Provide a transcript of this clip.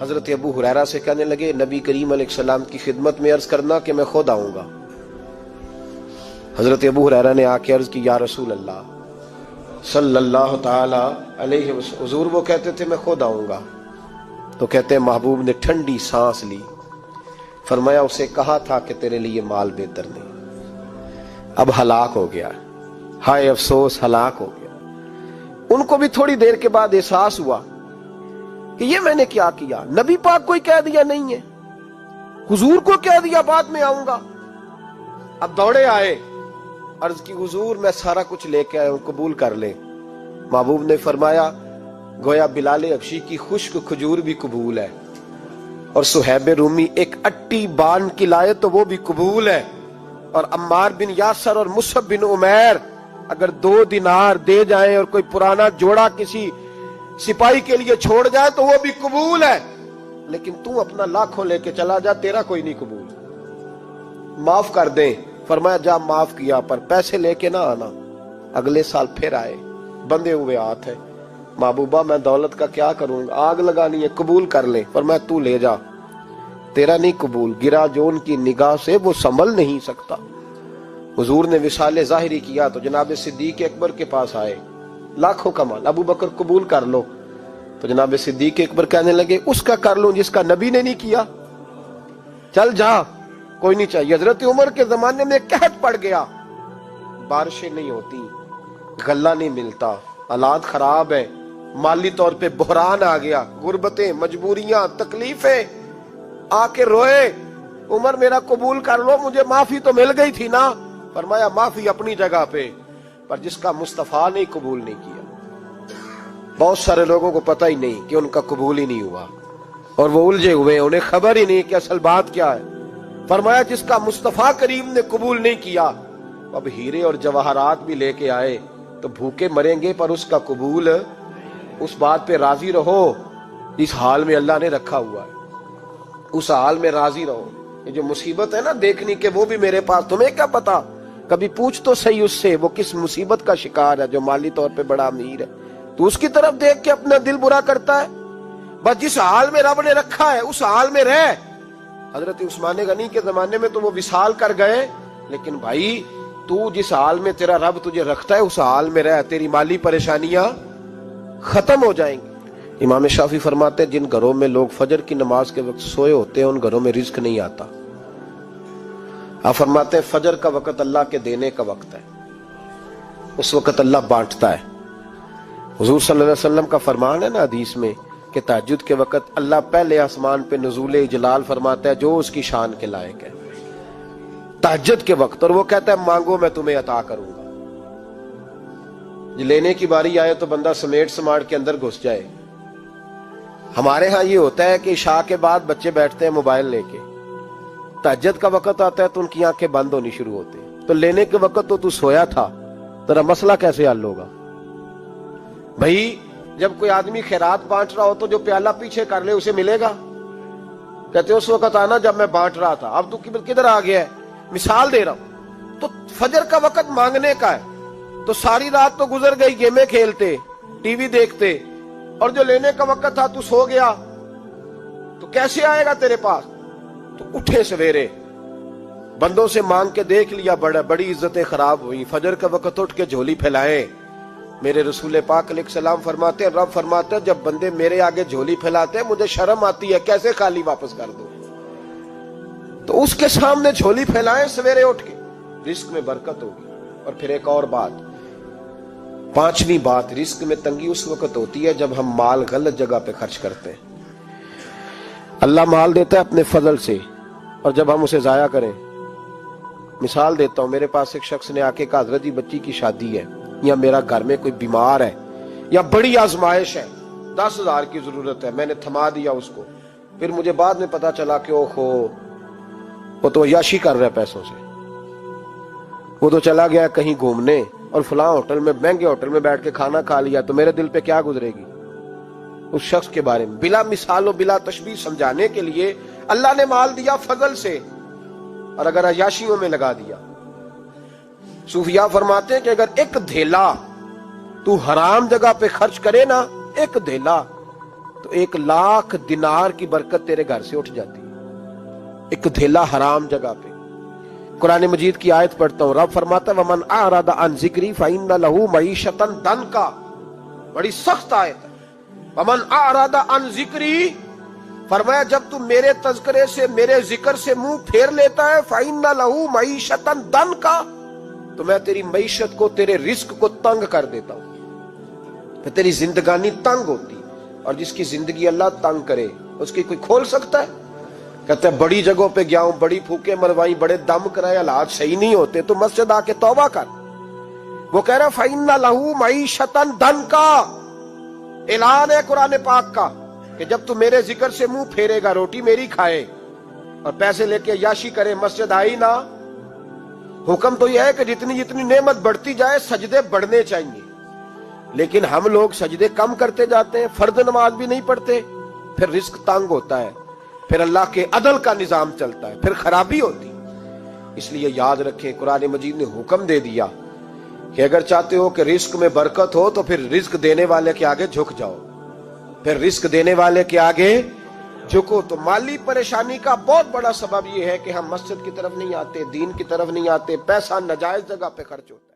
حضرت ابو ہریرہ سے کہنے لگے نبی کریم علیہ السلام کی خدمت میں عرض کرنا کہ میں خود آؤں گا۔ حضرت ابو ہریرہ نے آ کے عرض کی یا رسول اللہ صلی اللہ تعالی علیہ وسلم، حضور وہ کہتے تھے میں خود آؤں گا۔ تو کہتے ہیں محبوب نے ٹھنڈی سانس لی، فرمایا اسے کہا تھا کہ تیرے لیے مال بہتر نہیں، اب ہلاک ہو گیا، ہائے افسوس ہلاک ہو گیا۔ ان کو بھی تھوڑی دیر کے بعد احساس ہوا کہ یہ میں نے کیا کیا، نبی پاک کو ہی کہہ دیا نہیں ہے، حضور کو کہہ دیا بعد میں آؤں گا۔ اب دوڑے آئے، عرض کی حضور میں سارا کچھ لے کے آیا ہوں، قبول کر لیں۔ محبوب نے فرمایا گویا بلال حبشی کی خشک کھجور بھی قبول ہے، اور صہیب رومی ایک اٹی بان کی لائے تو وہ بھی قبول ہے، اور عمار بن یاسر اور مصعب بن عمیر اگر 2 دینار دے جائیں اور کوئی پرانا جوڑا کسی سپاہی کے لیے چھوڑ جائے تو وہ بھی قبول ہے، لیکن تو اپنا لاکھوں لے کے چلا جا، تیرا کوئی نہیں قبول، معاف کر دیں۔ فرمایا جا معاف کیا، پر پیسے لے کے نہ آنا۔ اگلے سال پھر آئے، بندے ہوئے ہاتھ ہے، محبوبہ میں دولت کا کیا کروں گا، آگ لگانی ہے، قبول کر لیں۔ فرمایا تو لے جا، تیرا نہیں قبول، گرا جو ان کی نگاہ سے وہ سنبھل نہیں سکتا۔ حضور نے وصال ظاہری کیا تو جناب صدیق اکبر کے پاس آئے، لاکھوں کا مال، ابو بکر قبول کر لو۔ تو جناب صدیق اکبر کہنے لگے اس کا کر لوں جس کا نبی نے نہیں کیا، چل جا، کوئی نہیں چاہیے۔ حضرت عمر کے زمانے میں قحط پڑ گیا، بارشیں نہیں ہوتی، غلہ نہیں ملتا، حالات خراب ہے، مالی طور پہ بحران آ گیا، غربتیں، مجبوریاں، تکلیفیں، آ کے روئے، عمر میرا قبول کر لو، مجھے معافی تو مل گئی تھی نا۔ فرمایا معافی اپنی جگہ پہ، پر جس کا مصطفیٰ نے قبول نہیں کیا۔ بہت سارے لوگوں کو پتہ ہی نہیں کہ ان کا قبول ہی نہیں ہوا، اور وہ الجھے ہوئے، انہیں خبر ہی نہیں کہ اصل بات کیا ہے۔ فرمایا جس کا مصطفیٰ کریم نے قبول نہیں کیا، اب ہیرے اور جواہرات بھی لے کے آئے تو بھوکے مریں گے، پر اس کا قبول، اس بات پہ راضی رہو اس حال میں اللہ نے رکھا ہوا ہے، اس حال میں راضی رہو۔ یہ جو مصیبت ہے نا دیکھنی کہ وہ بھی میرے پاس، تمہیں کیا پتا، کبھی پوچھ تو صحیح اس سے وہ کس مصیبت کا شکار ہے، جو مالی طور پہ بڑا امیر ہے، تو اس کی طرف دیکھ کے اپنا دل برا کرتا ہے۔ بس جس حال میں رب نے رکھا ہے اس حال میں رہ۔ حضرت عثمان غنی کے زمانے میں تو وہ وصال کر گئے، لیکن بھائی تو جس حال میں تیرا رب تجھے رکھتا ہے اس حال میں رہ، تیری مالی پریشانیاں ختم ہو جائیں گی۔ امام شافعی فرماتے ہیں جن گھروں میں لوگ فجر کی نماز کے وقت سوئے ہوتے ہیں ان گھروں میں رزق نہیں آتا۔ آپ فرماتے ہیں فجر کا وقت اللہ کے دینے کا وقت ہے، اس وقت اللہ بانٹتا ہے۔ حضور صلی اللہ علیہ وسلم کا فرمان ہے نا حدیث میں کہ تہجد کے وقت اللہ پہلے آسمان پہ نزول اجلال فرماتا ہے جو اس کی شان کے لائق ہے تہجد کے وقت، اور وہ کہتا ہے مانگو میں تمہیں عطا کروں گا۔ لینے کی باری آئے تو بندہ سمیٹ سماٹ کے اندر گھس جائے۔ ہمارے ہاں یہ ہوتا ہے کہ عشاء کے بعد بچے بیٹھتے ہیں موبائل لے کے، تہجد کا وقت آتا ہے تو ان کی آنکھیں بند ہونی شروع ہوتی ہیں، تو لینے کے وقت تو سویا تھا، تیرا مسئلہ کیسے حل ہوگا؟ بھائی جب کوئی آدمی خیرات بانٹ رہا ہو تو جو پیالہ پیچھے کر لے اسے ملے گا؟ کہتے اس وقت آنا جب میں بانٹ رہا تھا، اب تو کدھر آ گیا ہے؟ مثال دے رہا ہوں۔ تو فجر کا وقت مانگنے کا ہے، تو ساری رات تو گزر گئی گیمیں کھیلتے، ٹی وی دیکھتے، اور جو لینے کا وقت تھا تو سو گیا، تو کیسے آئے گا تیرے پاس؟ تو اٹھے سویرے، بندوں سے مانگ کے دیکھ لیا، بڑی عزتیں خراب ہوئی، فجر کا وقت اٹھ کے جھولی پھیلائے۔ میرے رسول پاک علیہ السلام فرماتے ہیں، رب فرماتے ہیں جب بندے میرے آگے جھولی پھیلاتے ہیں مجھے شرم آتی ہے، کیسے خالی واپس کر دو؟ تو اس کے سامنے جھولی پھیلائیں سویرے اٹھ کے، رزق میں برکت ہوگی۔ اور پھر ایک اور بات، 5ویں بات، رزق میں تنگی اس وقت ہوتی ہے جب ہم مال غلط جگہ پہ خرچ کرتے ہیں۔ اللہ مال دیتا ہے اپنے فضل سے، اور جب ہم اسے ضائع کریں، مثال دیتا ہوں، میرے پاس ایک شخص نے آ کے کہا حضرت جی بچی کی شادی ہے، یا میرا گھر میں کوئی بیمار ہے، یا بڑی آزمائش ہے، 10,000 کی ضرورت ہے، میں نے تھما دیا اس کو، پھر مجھے بعد میں پتا چلا کہ اوہو وہ تو عیاشی کر رہا ہے پیسوں سے، وہ تو چلا گیا کہیں گھومنے اور فلاں ہوٹل میں، مہنگے ہوٹل میں بیٹھ کے کھانا کھا لیا، تو میرے دل پہ کیا گزرے گی؟ اس شخص کے بارے میں بلا مثال و بلا تشبیہ سمجھانے کے لیے اللہ نے مال دیا فضل سے، اور اگر عیاشیوں میں لگا دیا۔ صوفیاء فرماتے ہیں کہ اگر ایک دھیلا تو حرام جگہ پہ خرچ کرے نا، ایک دھیلا، تو 1,00,000 دینار کی برکت تیرے گھر سے اٹھ جاتی ہے، ایک دھیلا حرام جگہ پہ۔ قرآن مجید کی آیت پڑھتا ہوں، رب فرماتا ہے وَمَنْ أَعْرَضَ عَنْ ذِكْرِي فَإِنَّ لَهُ مَعِيشَةً ضَنْكًا، بڑی سخت آیت ہے۔ وَمَنْ أَعْرَضَ عَنْ ذِكْرِي، فرمایا جب تم میرے تذکرے سے، میرے ذکر سے منہ پھیر لیتا ہے، فَإِنَّ لَهُ مَعِيشَةً ضَنْكًا، تو میں تیری معیشت کو، تیرے رزق کو تنگ کر دیتا ہوں، پھر تیری زندگانی تنگ ہوتی، اور جس کی زندگی اللہ تنگ کرے اس کی کوئی کھول سکتا ہے؟ کہتے ہیں بڑی جگہوں پہ گیا ہوں، بڑی پھوکے مروائی، بڑے دم کرائے، حالات صحیح نہیں ہوتے، تو مسجد آ کے توبہ کر۔ وہ کہہ رہا فَإِنَّ لَهُ مَعِيشَةً ضَنْكًا، اعلان ہے قرآن پاک کا کہ جب تو میرے ذکر سے منہ پھیرے گا، روٹی میری کھائے اور پیسے لے کے عیاشی کرے، مسجد آئی نہ۔ حکم تو یہ ہے کہ جتنی جتنی نعمت بڑھتی جائے سجدے بڑھنے چاہیے، لیکن ہم لوگ سجدے کم کرتے جاتے ہیں، فرض نماز بھی نہیں پڑھتے، پھر رزق تنگ ہوتا ہے، پھر اللہ کے عدل کا نظام چلتا ہے، پھر خرابی ہوتی۔ اس لیے یاد رکھیں قرآن مجید نے حکم دے دیا کہ اگر چاہتے ہو کہ رزق میں برکت ہو تو پھر رزق دینے والے کے آگے جھک جاؤ، پھر رزق دینے والے کے آگے جھکو۔ تو مالی پریشانی کا بہت بڑا سبب یہ ہے کہ ہم مسجد کی طرف نہیں آتے، دین کی طرف نہیں آتے، پیسہ ناجائز جگہ پہ خرچ ہوتا ہے۔